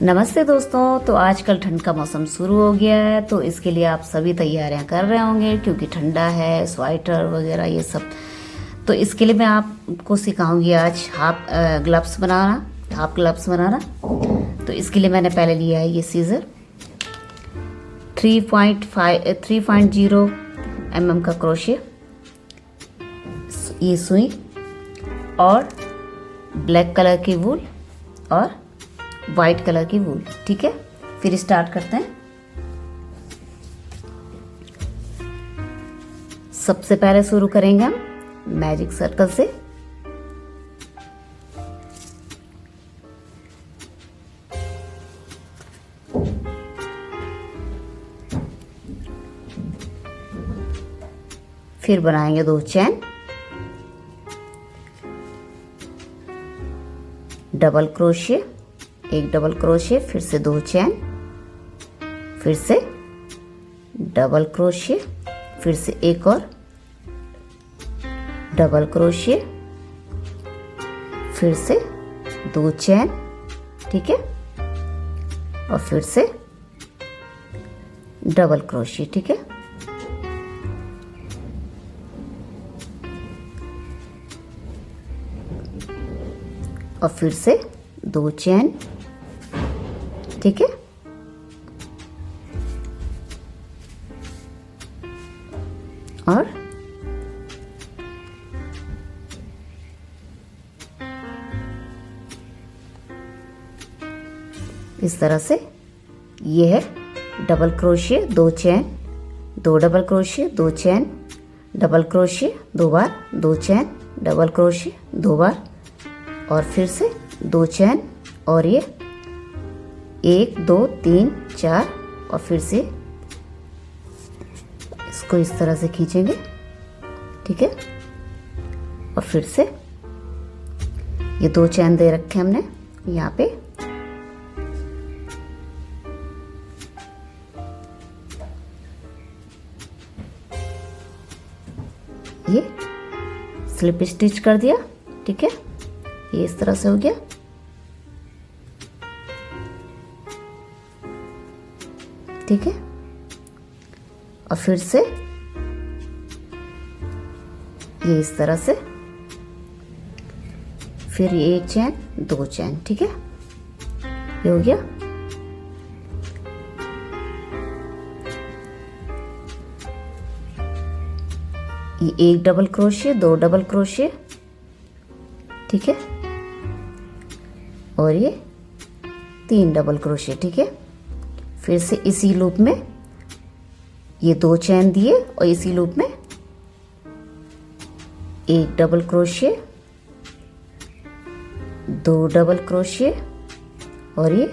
नमस्ते दोस्तों। तो आजकल ठंड का मौसम शुरू हो गया है, तो इसके लिए आप सभी तैयारियां कर रहे होंगे क्योंकि ठंडा है, स्वेटर वगैरह ये सब। तो इसके लिए मैं आपको सिखाऊंगी आज हाफ ग्लव्स बनाना। तो इसके लिए मैंने पहले लिया है ये सीज़र 3.0 mm का क्रोशे, ये सुई और ब्लैक कलर की वूल और वाइट कलर की वूल। ठीक है, फिर स्टार्ट करते हैं। सबसे पहले शुरू करेंगे हम मैजिक सर्कल से। फिर बनाएंगे 2 चैन, डबल क्रोशे, एक डबल क्रोशे, फिर से 2 चैन, फिर से डबल क्रोशे, फिर से एक और डबल क्रोशे, फिर से 2 चैन। ठीक है, और फिर से डबल क्रोशे। ठीक है, और फिर से 2 चैन। ठीक है, और इस तरह से ये है डबल क्रोशिया, 2 चैन, 2 डबल क्रोशिया, 2 चैन, डबल क्रोशिया 2 बार, 2 चैन, डबल क्रोशिया 2 बार, और फिर से 2 चैन, और ये 1 2 3 4, और फिर से इसको इस तरह से खींचेंगे। ठीक है, और फिर से ये 2 चैन दे रखे हमने यहाँ पे, ये स्लिप स्टिच कर दिया। ठीक है, ये इस तरह से हो गया। ठीक है, और फिर से ये इस तरह से, फिर ये 1 चैन 2 चैन। ठीक है, ये हो गया। ये 1 डबल क्रोशे, 2 डबल क्रोशे। ठीक है, और ये 3 डबल क्रोशे। ठीक है, फिर से इसी लूप में ये 2 चैन दिए, और इसी लूप में 1 डबल क्रोशे, 2 डबल क्रोशे, और ये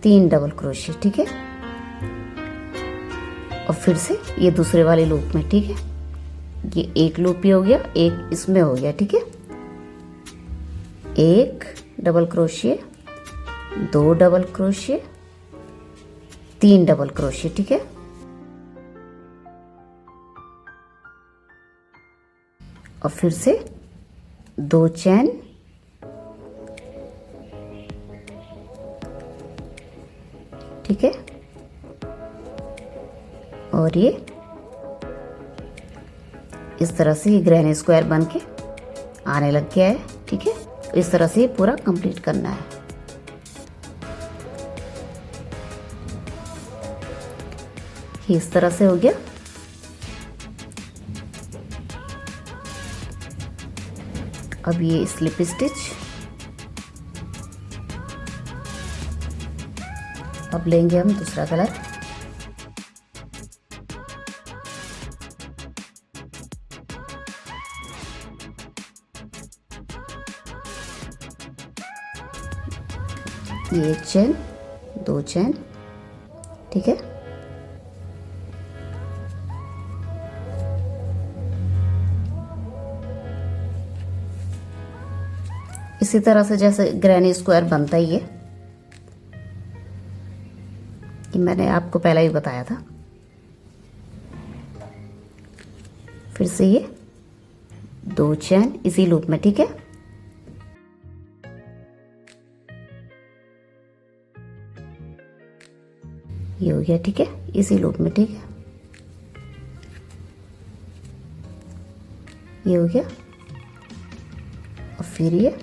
3 डबल क्रोशे। ठीक है, और फिर से ये दूसरे वाले लूप में। ठीक है, ये एक लूप ही हो गया, एक इसमें हो गया। ठीक है, 1 double crochet, 2 double crochet, 3 double crochet. ठीक है, और फिर से 2 चैन, ठीक है, और ये इस तरह से ये ग्रैनी स्क्वायर बन के आने लग गया है। ठीक है, इस तरह से पूरा कंप्लीट करना है। इस तरह से हो गया। अब ये स्लिप स्टिच, अब लेंगे हम दूसरा कलर। ये 1 चैन 2 चैन। ठीक है, इसी तरह से जैसे ग्रैनी स्क्वायर बनता ही है, कि मैंने आपको पहले ही बताया था। फिर से ये 2 चैन इसी लूप में। ठीक है, ये हो गया, ठीक है, इसी लूप में, ठीक है, ये हो गया। और फिर ये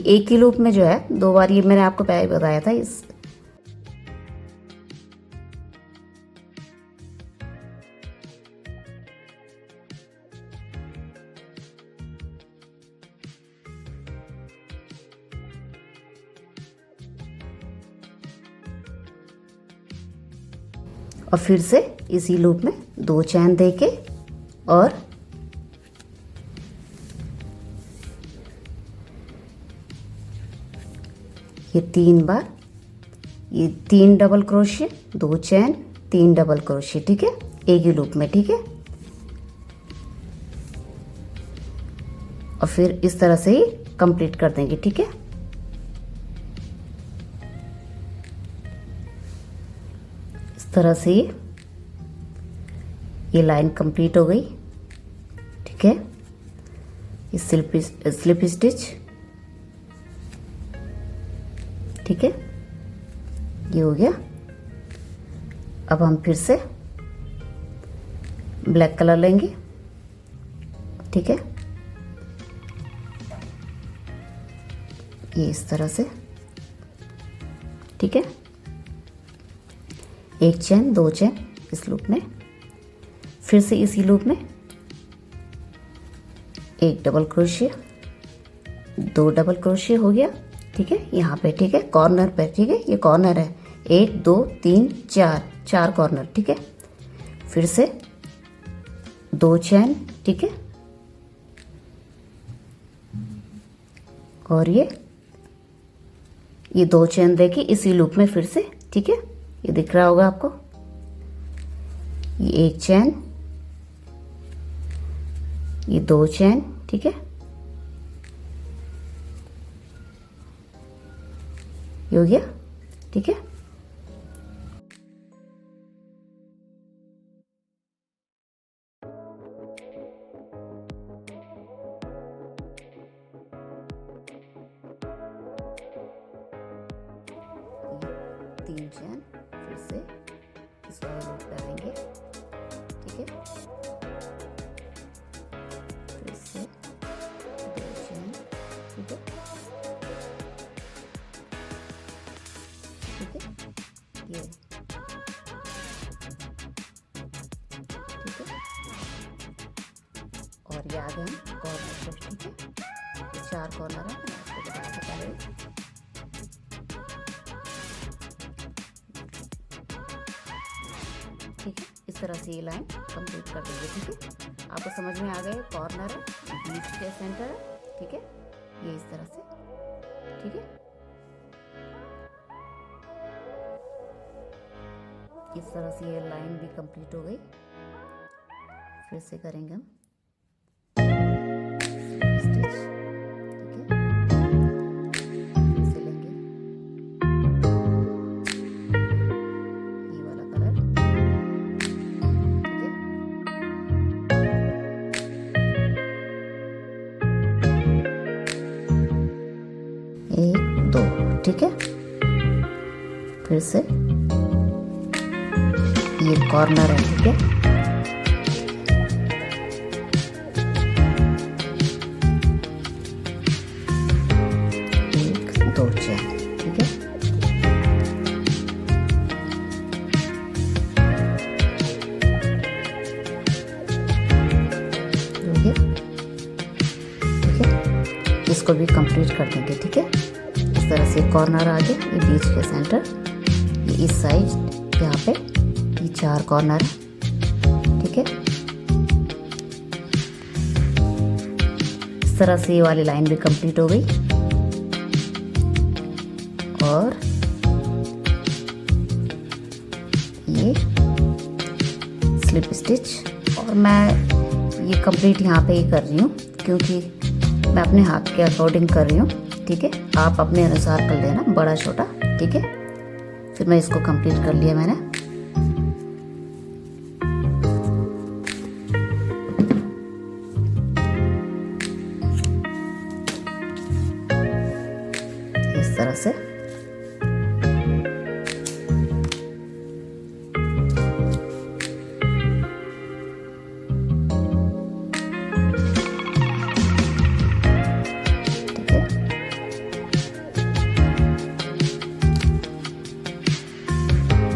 एक ही लूप में जो है 2 बार, ये मैंने आपको पहले बताया था, इस और फिर से इसी लूप में 2 चैन देके और ये 3 बार, ये 3 डबल क्रोशिया, 2 चैन, 3 डबल क्रोशिया, ठीक है, एक ही लूप में, ठीक है। और फिर इस तरह से ही कंप्लीट कर देंगे, ठीक है। इस तरह से ये लाइन कंप्लीट हो गई, ठीक है। ये स्लिप स्टिच, ठीक है, ये हो गया। अब हम फिर से ब्लैक कलर लेंगे, ठीक है, ये इस तरह से, ठीक है, 1 चैन 2 चैन इस लूप में, फिर से इसी लूप में 1 डबल क्रोशिया, 2 डबल क्रोशिया हो गया, ठीक है, यहाँ पे, ठीक है, कॉर्नर पे, ठीक है, ये कॉर्नर है, 1 2 3 4 कॉर्नर, ठीक है। फिर से 2 चैन, ठीक है, और ये 2 चैन देके इसी लूप में फिर से, ठीक है, ये दिख रहा होगा आपको, ये 1 चैन, ये 2 चैन, ठीक है, ये हो गया, ठीक है। ये 3 चैन फिर से इस वाले लूप पे आएंगे, ठीक है, फिर से 2 चैन, ठीक है, ठीक है, ये, ठीक है, और ये आ गए हम कॉर्नर पर, ठीक है, ये 4 कॉर्नर है, मैंने आपको बताया था पहले, ठीक है। इस तरह से ये लाइन कंप्लीट कर देंगे, ठीक है। आपको समझ में आ गए, कॉर्नर है, बीच के सेंटर है, ठीक है, ये इस तरह से, ठीक है, इस तरह से ये लाइन भी कंप्लीट हो गई। फिर से करेंगे हम स्टिच, ठीक है, फिर से लेंगे ये वाला कलर, ठीक है, 1 2, ठीक है, फिर से ये कॉर्नर है, ठीक है, 1 2 चैन, ठीक है, ठीक है, इसको भी कंप्लीट कर देंगे, ठीक है। इस तरह से कॉर्नर आ गया, ये बीच के सेंटर, ये इस साइड यहाँ पे ये 4 कॉर्नर है, ठीक है। इस तरह से ये वाली लाइन भी कंप्लीट हो गई। और ये स्लिप स्टिच, और मैं ये कंप्लीट यहाँ पे ही कर रही हूँ क्योंकि मैं अपने हाथ के अकॉर्डिंग कर रही हूँ, ठीक है। आप अपने अनुसार कर लेना, बड़ा छोटा, ठीक है। फिर मैं इसको कंप्लीट कर लिया मैंने। इस से। ठीक है,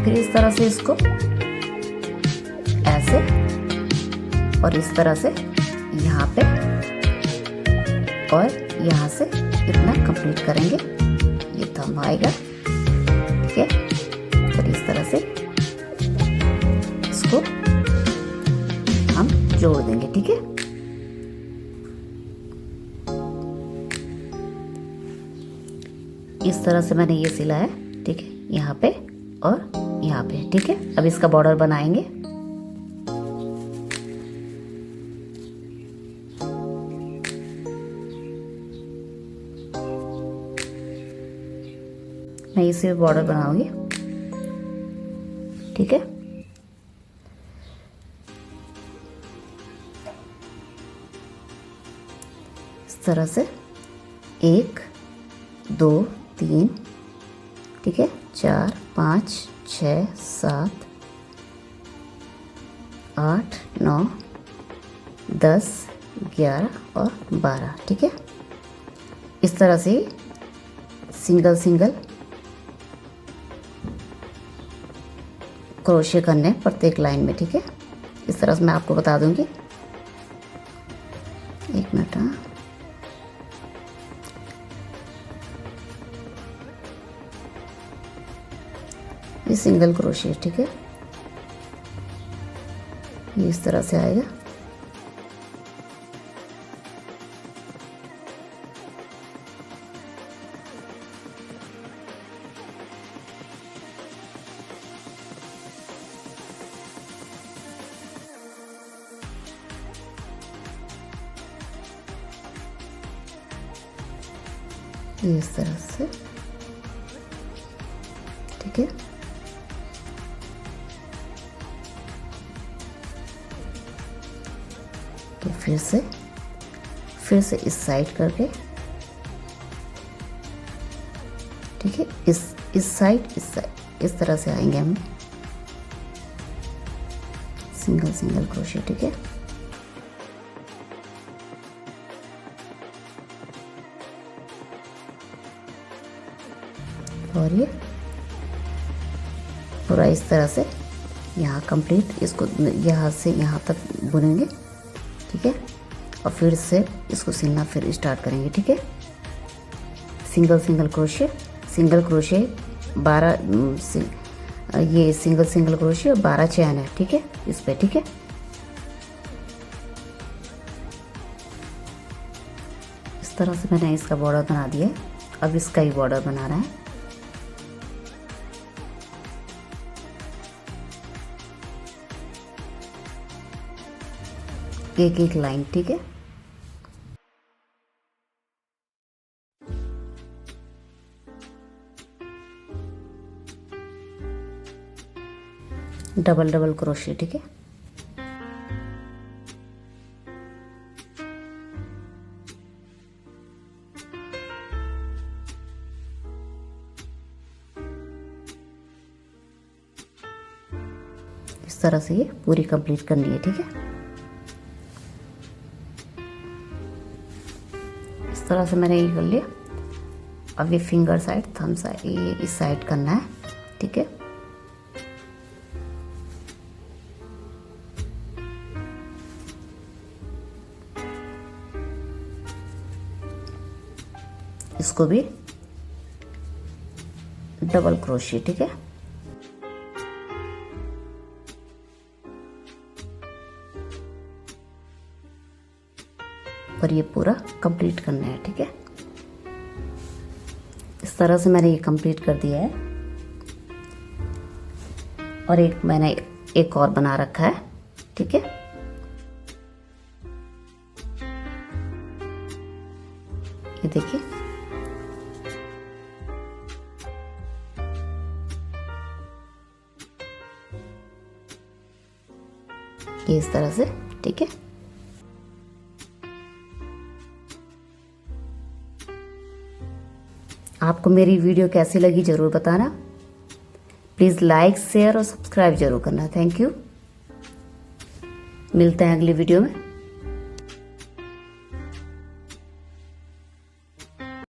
फिर इस तरह से इसको ऐसे और इस तरह से यहाँ पे और यहाँ से इतना कंप्लीट करेंगे। ये थंब आएगा, ठीक है, और इस तरह से इसको हम जोड़ देंगे। ठीक है, इस तरह से मैंने ये सिला है। ठीक है, यहाँ पे और यहाँ पे। ठीक है, अब इसका बॉर्डर बनाएंगे। मैं इसे बॉर्डर बनाऊंगी। ठीक है, इस तरह से 1 2 3, ठीक है, 4 5 6 7 8 9 10 11 और 12। ठीक है, इस तरह से सिंगल सिंगल क्रोशे करने प्रत्येक लाइन में। ठीक है, इस तरह से मैं आपको बता दूंगी। 1 मिनट। हाँ, ये सिंगल क्रोशे। ठीक है, ये इस तरह से आएगा। ये इस तरह से। ठीक है, तो फिर से इस साइड करके। ठीक है, इस साइड इस तरह से आएंगे हम सिंगल सिंगल क्रोशे। ठीक है, और ये पूरा इस तरह से यहाँ कंप्लीट, इसको यहाँ से यहाँ तक बुनेंगे। ठीक है, और फिर से इसको सिलना फिर स्टार्ट करेंगे। ठीक है, सिंगल सिंगल क्रोशे 12 ये सिंगल सिंगल क्रोशे 12 चैन है। ठीक है, इस पे। ठीक है, इस तरह से मैंने इसका बॉर्डर बना दिया है। अब इसका ही बॉर्डर बना रहा है। एक एक लाइन। ठीक है, डबल डबल क्रोशे। ठीक है, इस तरह से ये पूरी कंप्लीट करनी है। ठीक है, इस तरह से मैंने ये कर लिया। अब ये फिंगर साइड, थंब साइड, ये इस साइड करना है। ठीक है, इसको भी डबल क्रोशे। ठीक है, और ये पूरा कंप्लीट करना है। ठीक है, इस तरह से मैंने ये कंप्लीट कर दिया है। और मैंने एक और बना रखा है। ठीक है, ये देखिए, ये इस तरह से। ठीक है, आपको मेरी वीडियो कैसी लगी ज़रूर बताना। प्लीज़ लाइक शेयर और सब्सक्राइब ज़रूर करना। Thank you. मिलते हैं अगली वीडियो में।